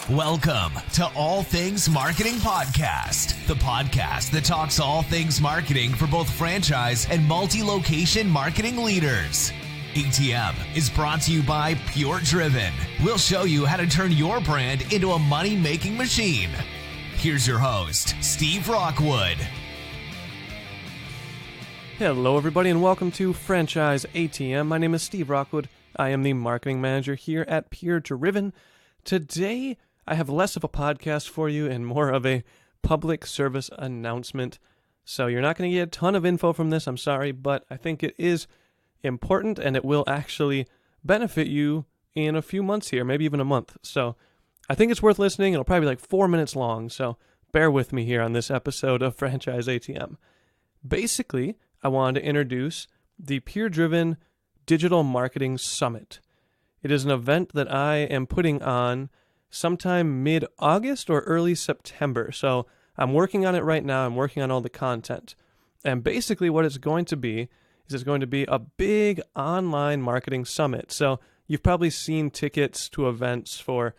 Welcome to All Things Marketing Podcast, the podcast that talks all things marketing for both franchise and multi-location marketing leaders. ATM is brought to you by PureDriven. We'll show you how to turn your brand into a money-making machine. Here's your host, Steve Rockwood. Hello, everybody, and welcome to Franchise ATM. My name is Steve Rockwood. I am the marketing manager here at PureDriven. Today, I have less of a podcast for you and more of a public service announcement. So you're not going to get a ton of info from this, I'm sorry, but I think it is important and it will actually benefit you in a few months here, maybe even a month. So I think it's worth listening. It'll probably be like 4 minutes long, so bear with me here on this episode of Franchise ATM. Basically, I wanted to introduce the PureDriven Digital Marketing Summit. It is an event that I am putting on sometime mid-August or early September. So I'm working on it right now. I'm working on all the content. And basically what it's going to be is it's going to be a big online marketing summit. So you've probably seen tickets to events for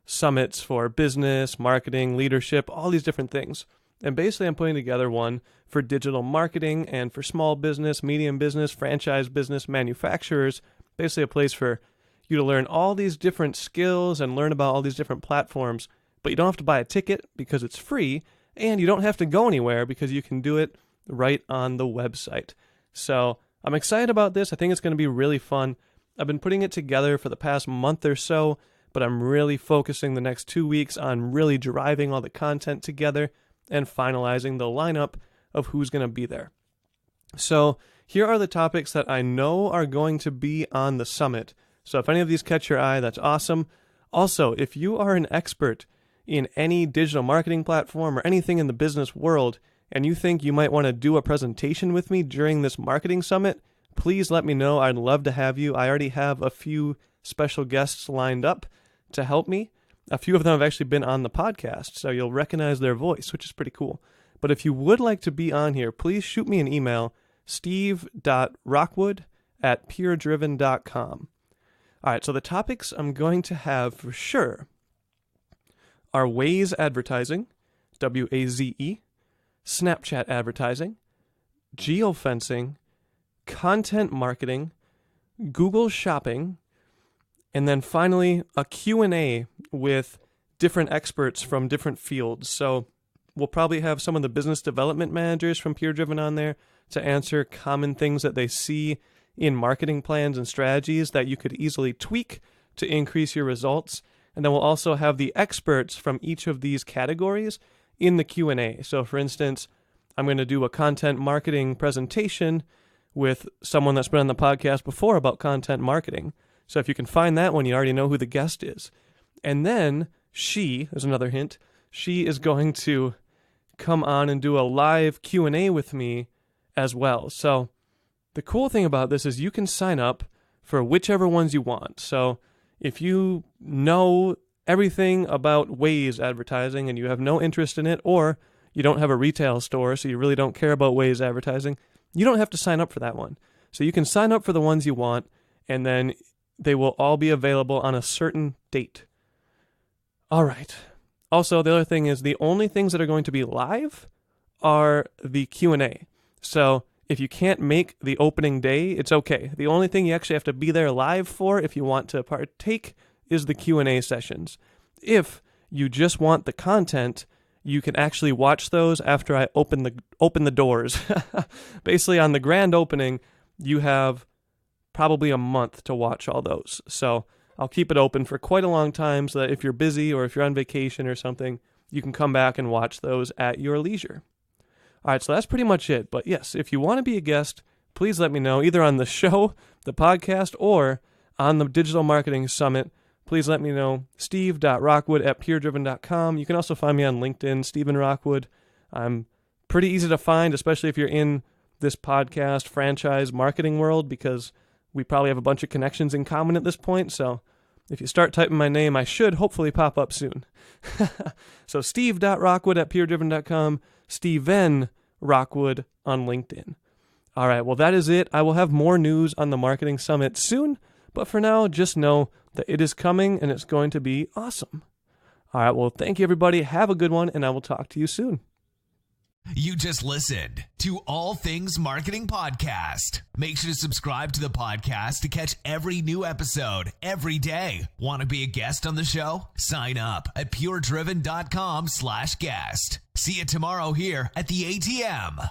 summits for business, marketing, leadership, all these different things. And basically I'm putting together one for digital marketing and for small business, medium business, franchise business, manufacturers, basically a place for you to learn all these different skills and learn about all these different platforms, but you don't have to buy a ticket because it's free, and you don't have to go anywhere because you can do it right on the website. So I'm excited about this. I think it's going to be really fun. I've been putting it together for the past month or so, but I'm really focusing the next 2 weeks on really driving all the content together and finalizing the lineup of who's going to be there. So here are the topics that I know are going to be on the summit. So if any of these catch your eye, that's awesome. Also, if you are an expert in any digital marketing platform or anything in the business world, and you think you might want to do a presentation with me during this marketing summit, please let me know. I'd love to have you. I already have a few special guests lined up to help me. A few of them have actually been on the podcast, so you'll recognize their voice, which is pretty cool. But if you would like to be on here, please shoot me an email, steve.rockwood@puredriven.com. All right, so the topics I'm going to have for sure are Waze advertising, W-A-Z-E, Snapchat advertising, geofencing, content marketing, Google Shopping, and then finally a Q&A with different experts from different fields. So we'll probably have some of the business development managers from PureDriven on there to answer common things that they see in marketing plans and strategies that you could easily tweak to increase your results. And then we'll also have the experts from each of these categories in the Q&A. So for instance, I'm going to do a content marketing presentation with someone that's been on the podcast before about content marketing. So if you can find that one, you already know who the guest is. And then there's another hint, she is going to come on and do a live Q&A with me as well. So the cool thing about this is you can sign up for whichever ones you want. So if you know everything about Waze advertising and you have no interest in it, or you don't have a retail store so you really don't care about Waze advertising, you don't have to sign up for that one. So you can sign up for the ones you want, and then they will all be available on a certain date. All right. Also, the other thing is the only things that are going to be live are the Q&A. So if you can't make the opening day, it's okay. The only thing you actually have to be there live for if you want to partake is the Q&A sessions. If you just want the content, you can actually watch those after I open the doors. Basically, on the grand opening, you have probably a month to watch all those. So I'll keep it open for quite a long time so that if you're busy or if you're on vacation or something, you can come back and watch those at your leisure. All right, so that's pretty much it. But yes, if you want to be a guest, please let me know either on the show, the podcast, or on the Digital Marketing Summit. Please let me know, steve.rockwood@puredriven.com. You can also find me on LinkedIn, Steven Rockwood. I'm pretty easy to find, especially if you're in this podcast franchise marketing world, because we probably have a bunch of connections in common at this point. So if you start typing my name, I should hopefully pop up soon. So steve.rockwood@puredriven.com, Steven Rockwood on LinkedIn. All right, well, that is it. I will have more news on the Marketing Summit soon, but for now, just know that it is coming and it's going to be awesome. All right, well, thank you, everybody. Have a good one, and I will talk to you soon. You just listened to All Things Marketing Podcast. Make sure to subscribe to the podcast to catch every new episode every day. Want to be a guest on the show? Sign up at puredriven.com/guest. See you tomorrow here at the ATM.